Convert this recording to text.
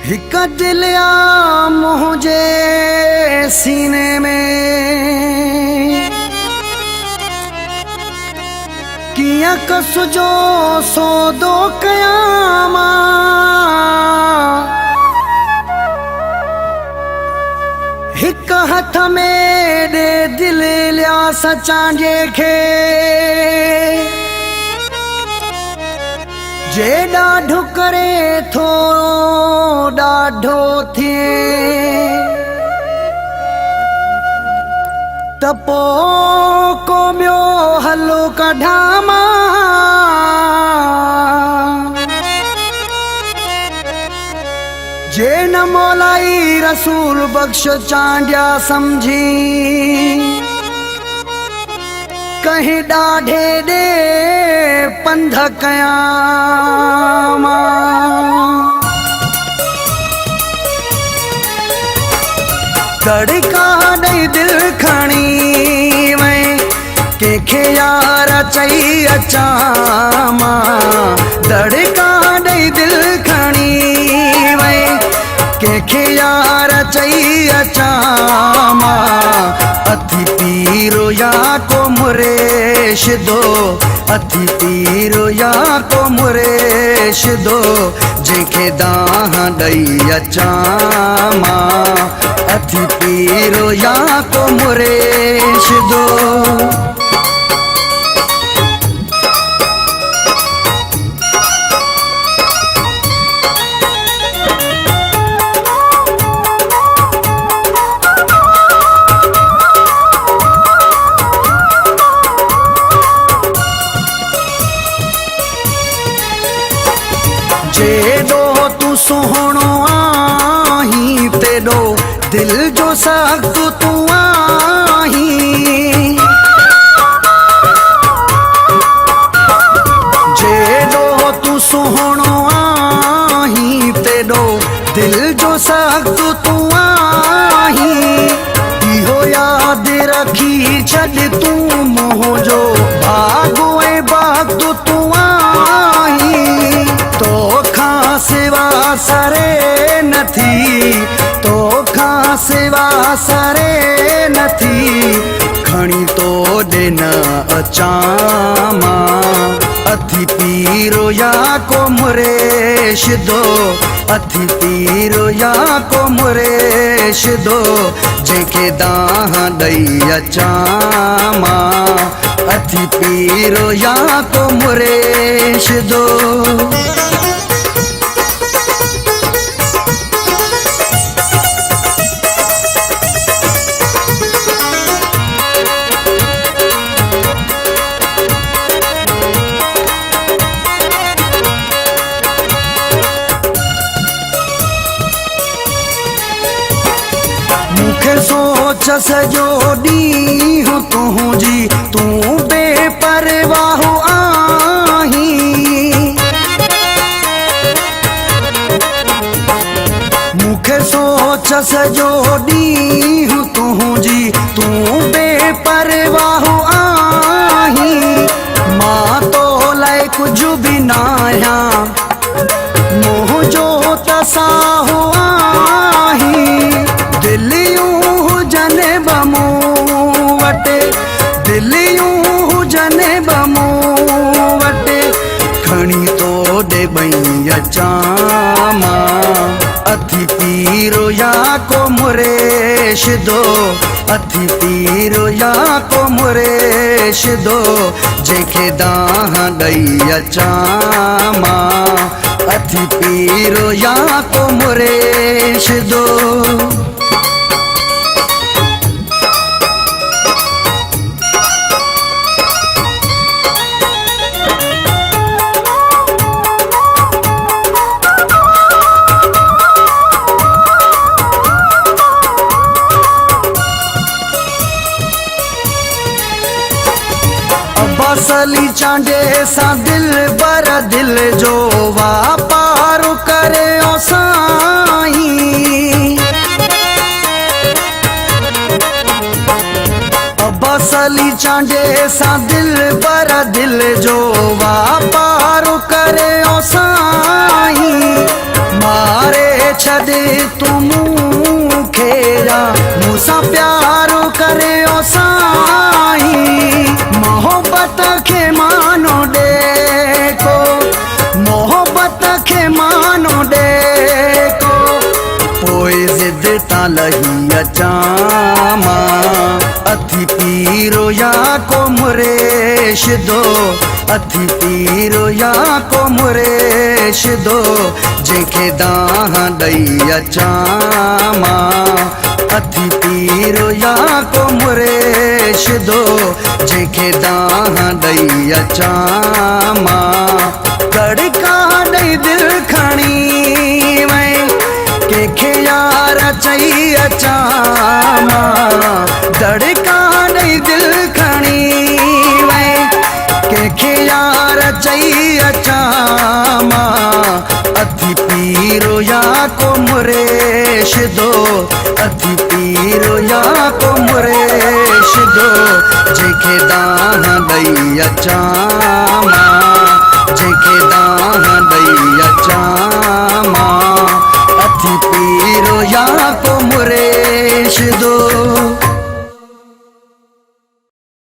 हिक दिलिया मुझे सीने में किया कसुजो सौदो कयामा हिक हथ में दे दिल लिया सचांजे खे जे डाढो करे थो डाढो थिए तपो को म्यो हलो कढामा जे न मौलाई रसूल बख्श चांडिया समझी कहीं डाढे दे पंध कयामा तड़का दई दिल खणी वै केखे यार चई अचामा तड़का दई दिल खणी वै केखे यार चई अचामा अथी पीरो या को मुरेश दो अथी पीरो या को मुरेश दो जेके दाह दई अचामा अथी पीरो या को मुरेश दो जेडो तू सोहणो आही तेडो दिल जो सख्त तू आही जेडो तू सोहणो आही तेडो दिल जो सख्त तू आही इहो याद रखी छॾ तू मोह जो भागो ऐं बाग़ तू आही तो खां सिवा सरे नथी तो खां सिवा सरे नथी खणी तो दिन अचामा अथी पीरो या को मुरेश दो अथी पीरो या को मुरेश दो जेके दाह दई अचामा अथी पीरो या को मुरेश दो सोच सजो ॾींहुं तुंहिंजी तूं बेपरवाह आहीं मूंखे सोच सजो ॾींहुं तुंहिंजी तूं बेपरवाह आहीं मां तो लाइ कुझु बि न आहियां मुंहिंजो त साहो आहीं दिलियूं हुजनि बमू वटे दिलियूं हुजनि बमू वटे खणी तो दे बई अचामा अथी पीरो या को मुरेश दो अथी पीरो या को मुरेश दो जेके दाह दई अचामा अथी पीरो या को मुरेश दो बसली चांडे सा दिल बर दिल जो वापार करे साईं बसली चांडे सा दिल बर दिल जो वापार करे साईं मारे छ छॾे तुम खेरा मूंसां प्यारो करे ओ साईं मोहब्बत खे मानो ॾे को मोहब्बत खे मानो ॾे को पोइ ज़िद तां लही अचां मां अथी पीरो या को मुर्शिदो अथी पीरो या को मुर्शिदो जंहिंखे दाह ॾेई अचां मां अथी पीरो या को मुर्शिदो जंहिंखे दाह ॾेई अचां मां तड़का ॾेई दिलि खणी वई कंहिंखे यार चई अचां मां तड़का ॾेई दिलि खणी वई कंहिंखे यार चई अचां मां अथी पीरो या को मुर्शिदो अथी पीरो या को मुर्शिदो जंहिंखे दाह ॾेई अचां